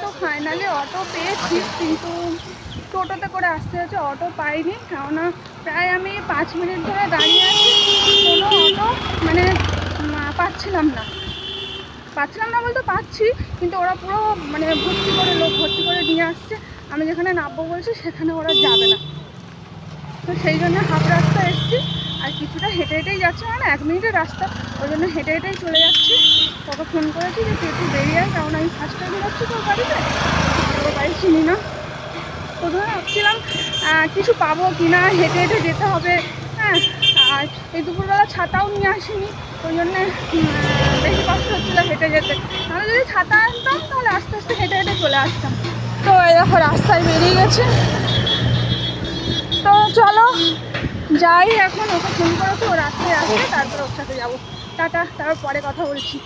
তো finally auto পেয়েছি, কিন্তু টোটোতে করে আসতে হচ্ছে, অটো পাইনি। কেননা প্রায় আমি 5 মিনিট ধরে দাঁড়িয়ে আছি, কোনো অটো মানে পাচ্ছিলাম না বলতে পাচ্ছি, কিন্তু ওরা পুরো মানে ভর্তি করে লোক ভর্তি করে নিয়ে আসছে। আমি যেখানে নামবো বলছি সেখানে ওরা যাবে না, তো সেই জন্য হাফ রাস্তা এসেছি। আর কিছুটা হেঁটে হেঁটেই যাচ্ছি, মানে 1 মিনিটের রাস্তা, ওই জন্য হেঁটে হেঁটেই চলে যাচ্ছি। তোকে ফোন করেছি যে তুই একটু বেরিয়ে আয়, কারণ আমি ফার্স্টে বেরোচ্ছি তোর বাড়িতে, তোর বাড়ি চিনি না। প্রথমে ভাবছিলাম কিছু পাবো কি না, হেঁটে হেঁটে যেতে হবে। হ্যাঁ, আর এই দুপুরবেলা ছাতাও নিয়ে আসিনি, ওই জন্যে বেশি কষ্ট হচ্ছিলো হেঁটে যেতে। তাহলে যদি ছাতা আনতাম তাহলে আস্তে আস্তে হেঁটে হেঁটে চলে আসতাম। তো এই দেখো রাস্তায় বেরিয়ে গেছে, তো চলো যাই এখন। ওকে ফোন করেছি, ও রাস্তায় আসবে, তারপরে ওর সাথে যাবো। টাটা, তারপর পরে কথা বলছি।